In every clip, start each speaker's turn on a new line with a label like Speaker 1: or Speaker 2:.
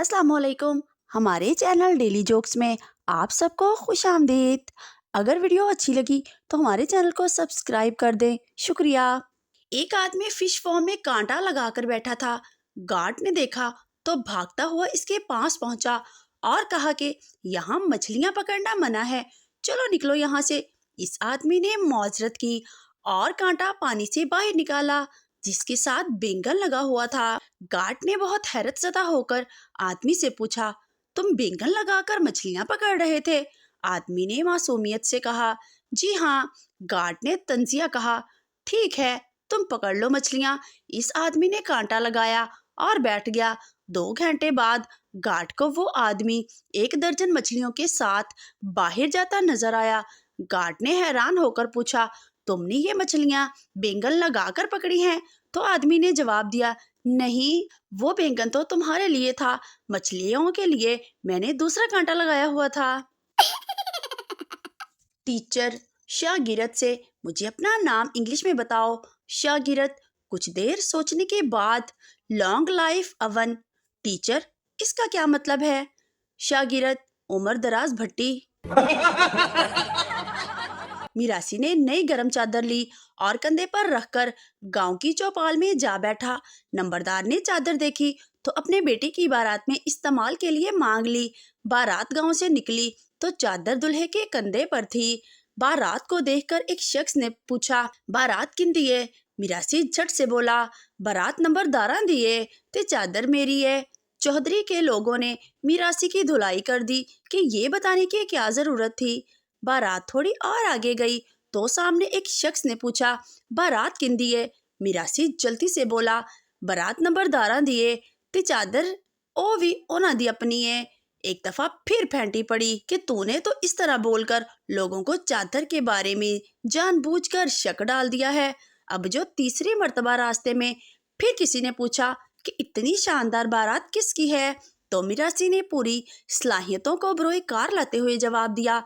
Speaker 1: अस्सलामुअलैकुम। हमारे channel daily jokes में आप सबको खुश आमदीद। अगर वीडियो अच्छी लगी तो हमारे चैनल को सब्सक्राइब कर दें, शुक्रिया। एक आदमी फिश फॉर्म में कांटा लगाकर बैठा था। गार्ड ने देखा तो भागता हुआ इसके पास पहुंचा और कहा कि यहाँ मछलियाँ पकड़ना मना है, चलो निकलो यहाँ से। इस आदमी ने मौजरत की और कांटा पानी से बाहर निकाला जिसके साथ बैंगन लगा हुआ था। गार्ड ने बहुत हैरतज़दा होकर आदमी से पूछा, तुम बैंगन लगाकर मछलियां पकड़ रहे थे? आदमी ने मासूमियत से कहा, जी हाँ। गार्ड ने तंजिया कहा, ठीक है, तुम पकड़ लो मछलियां। इस आदमी ने कांटा लगाया और बैठ गया। 2 घंटे बाद गार्ड को वो आदमी 1 दर्जन मछलियों के साथ बाहर जाता नजर आया। गार्ड ने हैरान होकर पूछा, तुमने ये मछलियां बैंगन लगाकर पकड़ी हैं? तो आदमी ने जवाब दिया, नहीं, वो बैंगन तो तुम्हारे लिए था, मछलियों के लिए मैंने दूसरा कांटा लगाया हुआ था। टीचर शागिर्द से, मुझे अपना नाम इंग्लिश में बताओ। शागिर्द कुछ देर सोचने के बाद, लॉन्ग लाइफ अवन। टीचर, इसका क्या मतलब है? शागिर्द, उम्र दराज भट्टी। मिरासी ने नई गरम चादर ली और कंधे पर रखकर गांव की चौपाल में जा बैठा। नंबरदार ने चादर देखी तो अपने बेटे की बारात में इस्तेमाल के लिए मांग ली। बारात गांव से निकली तो चादर दूल्हे के कंधे पर थी। बारात को देखकर एक शख्स ने पूछा, बारात किन दी है? मिरासी झट से बोला, बारात नंबरदारा दी है, ते चादर मेरी है। चौधरी के लोगों ने मिरासी की धुलाई कर दी कि ये बताने की क्या जरूरत थी। बारात थोड़ी और आगे गई तो सामने एक शख्स ने पूछा, बारात किन दिए? मिरासी जल्दी से बोला, बारात नंबरदारा दिए, ते चादर ओ भी ओना दी अपनी है। एक दफा फिर फेंटी पड़ी कि तूने तो इस तरह बोलकर लोगों को चादर के बारे में जानबूझकर शक डाल दिया है। अब जो तीसरी मर्तबा रास्ते में फिर किसी ने पूछा कि इतनी शानदार बारात किसकी है, तो मिरासी ने पूरी सलाहियतों को बरोए कार लाते हुए जवाब दिया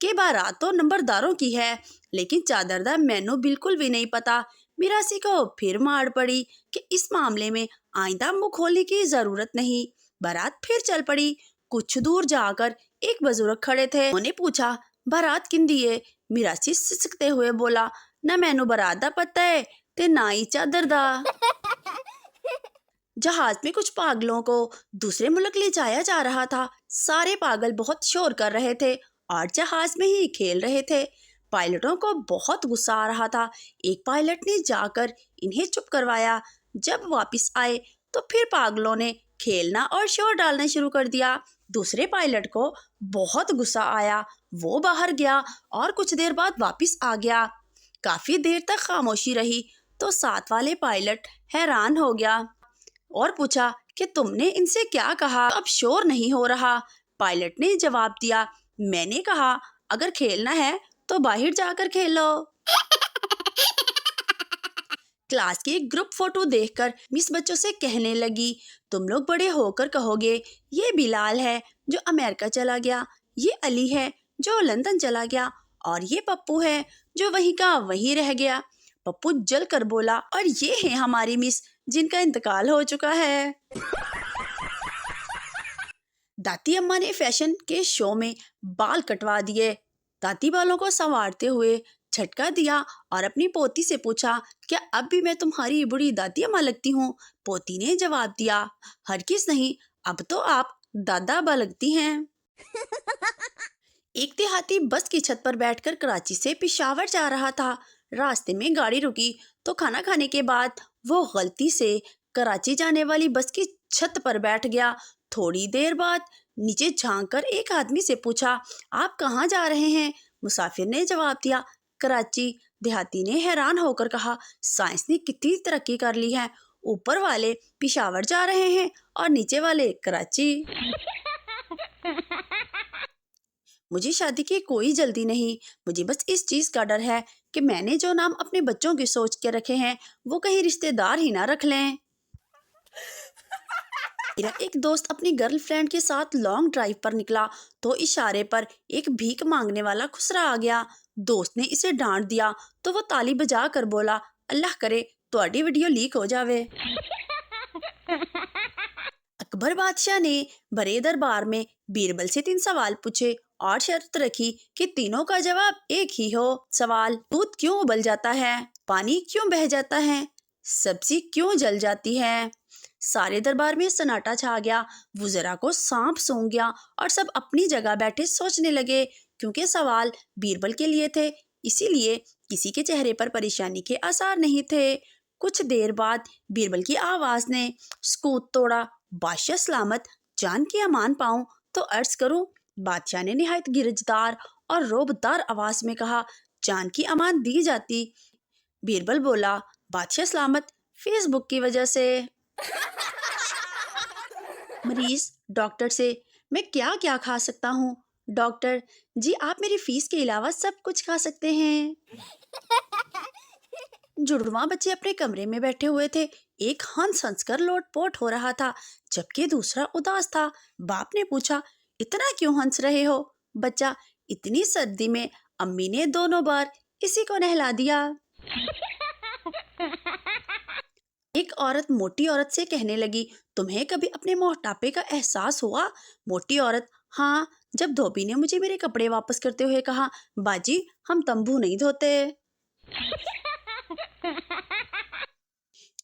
Speaker 1: कि बारात तो नंबरदारों की है, लेकिन चादर दा मैनू बिल्कुल भी नहीं पता। मिरासी को फिर मार पड़ी कि इस मामले में आइंदा मुंह खोलने की जरूरत नहीं। बारात फिर चल पड़ी। कुछ दूर जाकर एक बुजुर्ग खड़े थे। उन्होंने पूछा, बारात किन दी है? मिरासी सिसकते हुए बोला, ना मैनू बारात दा पता है ते ना ही चादर दा। जहाज में कुछ पागलों को दूसरे मुल्क ले जाया जा रहा था। सारे पागल बहुत शोर कर रहे थे और जहाज में ही खेल रहे थे। पायलटों को बहुत गुस्सा आ रहा था। एक पायलट ने जाकर इन्हें चुप करवाया। जब वापस आए तो फिर पागलों ने खेलना और शोर डालना शुरू कर दिया। दूसरे पायलट को बहुत गुस्सा आया। वो बाहर गया और कुछ देर बाद वापस आ गया। काफी देर तक खामोशी रही तो साथ वाले पायलट हैरान हो गया और पूछा कि तुमने इनसे क्या कहा? अब शोर नहीं हो रहा। पायलट ने जवाब दिया, मैंने कहा अगर खेलना है तो बाहर जाकर खेलो। क्लास की एक ग्रुप फोटो देखकर मिस बच्चों से कहने लगी, तुम लोग बड़े होकर कहोगे ये बिलाल है जो अमेरिका चला गया, ये अली है जो लंदन चला गया, और ये पप्पू है जो वहीं का वहीं रह गया। पप्पू जल कर बोला, और ये है हमारी मिस जिनका इंतकाल हो चुका है। दाती अम्मा ने फैशन के शो में बाल कटवा दिए। दाती बालों को संवारते हुए झटका दिया और अपनी पोती से पूछा, क्या अब भी मैं तुम्हारी बूढ़ी दादी अम्मा लगती हूँ? पोती ने जवाब दिया, हरगिज़ नहीं, अब तो आप दादा अम्मा लगती हैं। एक देहाती बस की छत पर बैठकर कराची से पेशावर जा रहा था। रास्ते में गाड़ी रुकी तो खाना खाने के बाद वो गलती से कराची जाने वाली बस की छत पर बैठ गया। थोड़ी देर बाद नीचे झांककर एक आदमी से पूछा, आप कहाँ जा रहे हैं? मुसाफिर ने जवाब दिया, कराची। देहाती ने हैरान होकर कहा, साइंस ने कितनी तरक्की कर ली है, ऊपर वाले पेशावर जा रहे हैं और नीचे वाले कराची। मुझे शादी की कोई जल्दी नहीं, मुझे बस इस चीज़ का डर है कि मैंने जो नाम अपने बच्चों के सोच के रखे हैं वो कहीं रिश्तेदार ही ना रख लें। मेरा एक दोस्त अपनी गर्लफ्रेंड के साथ लॉन्ग ड्राइव पर निकला तो इशारे पर एक भीख मांगने वाला खुसरा आ गया। दोस्त ने इसे डांट दिया तो वो ताली बजा कर बोला, अल्लाह करे तुम्हारी वीडियो लीक हो जावे। अकबर बादशाह ने बड़े दरबार में बीरबल से 3 सवाल पूछे और शर्त रखी कि तीनों का जवाब एक ही हो। सवाल: दूध क्यों उबल जाता है? पानी क्यों बह जाता है? सब्जी क्यों जल जाती है? सारे दरबार में सन्नाटा छा गया। वुज़रा को सांप सूंघ गया और सब अपनी जगह बैठे सोचने लगे। क्योंकि सवाल बीरबल के लिए थे, इसीलिए किसी के चेहरे पर परेशानी के आसार नहीं थे। कुछ देर बाद बीरबल की आवाज ने सुकूत तोड़ा। बादशाह सलामत, जान की अमान पाऊं तो अर्ज करूं। बादशाह ने निहायत गिरजदार और रोबदार आवाज में कहा, जान की अमान दी जाती। बीरबल बोला, बादशाह सलामत, फेसबुक की वजह से। मरीज डॉक्टर से, मैं क्या क्या खा सकता हूँ? डॉक्टर जी, आप मेरी फीस के अलावा सब कुछ खा सकते हैं। जुड़वां बच्चे अपने कमरे में बैठे हुए थे। एक हंस हंसकर लोटपोट हो रहा था जबकि दूसरा उदास था। बाप ने पूछा, इतना क्यों हंस रहे हो? बच्चा, इतनी सर्दी में अम्मी ने दोनों बार इसी को नहला दिया। एक औरत मोटी औरत से कहने लगी, तुम्हें कभी अपने मोटापे का एहसास हुआ? मोटी औरत, हाँ, जब धोबी ने मुझे मेरे कपड़े वापस करते हुए कहा, बाजी हम तंबू नहीं धोते।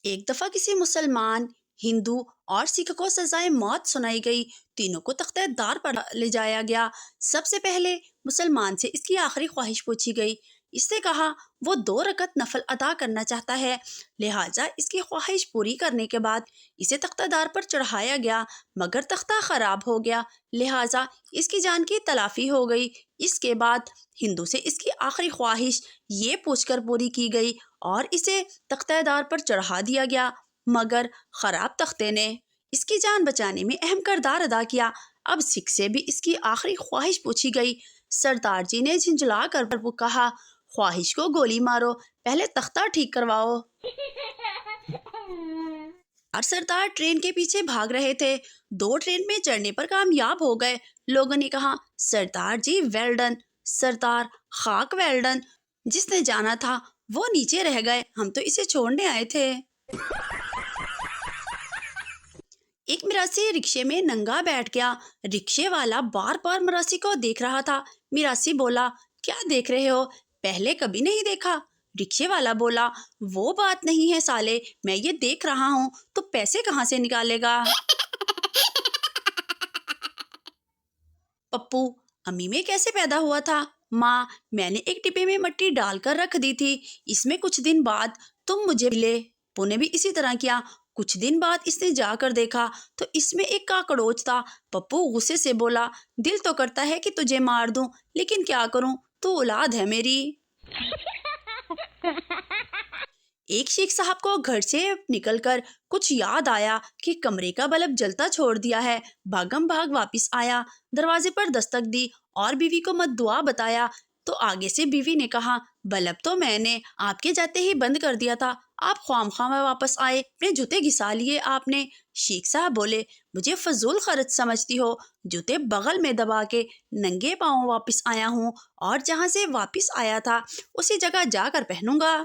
Speaker 1: एक दफा किसी मुसलमान, हिंदू और सिख को सजाए मौत सुनाई गई। तीनों को तख्ते दार पर ले जाया गया। सबसे पहले मुसलमान से इसकी आखिरी ख्वाहिश पूछी गई। इसने कहा वो 2 रकत नफल अदा करना चाहता है, लिहाजा इसकी ख्वाहिश पूरी करने के बाद इसे तख्तादार पर चढ़ाया गया, मगर तख्ता खराब हो गया, लिहाजा इसकी जान की तलाफी हो गई। इसके बाद हिंदू से इसकी आखिरी ख्वाहिश ये पूछकर पूरी की गई और इसे तख्तादार पर चढ़ा दिया गया, मगर खराब तख्ते ने इसकी जान बचाने में अहम किरदार अदा किया। अब सिख से भी इसकी आखिरी ख्वाहिश पूछी गई। सरदार जी ने झिंझला कर कहा, ख्वाहिश को गोली मारो, पहले तख्ता ठीक करवाओ। और सरदार ट्रेन के पीछे भाग रहे थे। 2 ट्रेन में चढ़ने पर कामयाब हो गए। लोगों ने कहा, सरदार जी वेल डन। सरदार, खाक वेल डन। जिसने जाना था वो नीचे रह गए, हम तो इसे छोड़ने आए थे। एक मिरासी रिक्शे में नंगा बैठ गया। रिक्शे वाला बार बार मिरासी को देख रहा था। मिरासी बोला, क्या देख रहे हो? पहले कभी नहीं देखा। रिक्शे वाला बोला, वो बात नहीं है साले, मैं ये देख रहा हूँ तो पैसे कहाँ से निकालेगा? पप्पू, अम्मी में कैसे पैदा हुआ था? माँ, मैंने एक डिब्बे में मिट्टी डालकर रख दी थी, इसमें कुछ दिन बाद तुम मुझे मिले। पप्पू ने भी इसी तरह किया। कुछ दिन बाद इसने जाकर देखा तो इसमें एक काकड़ोच था। पप्पू गुस्से से बोला, दिल तो करता है कि तुझे मार दूं, लेकिन क्या करूं, तू औलाद है मेरी। एक शेख साहब को घर से निकलकर कुछ याद आया कि कमरे का बल्ब जलता छोड़ दिया है। भागम भाग वापस आया, दरवाजे पर दस्तक दी और बीवी को मत दुआ बताया तो आगे से बीवी ने कहा, बल्ब तो मैंने आपके जाते ही बंद कर दिया था, आप ख्वामख्वाह में वापस आए, अपने जूते घिसा लिए आपने। शेख साहब बोले, मुझे फजूल खर्च समझती हो? जूते बगल में दबा के नंगे पाँव वापस आया हूँ और जहाँ से वापस आया था उसी जगह जाकर पहनूंगा।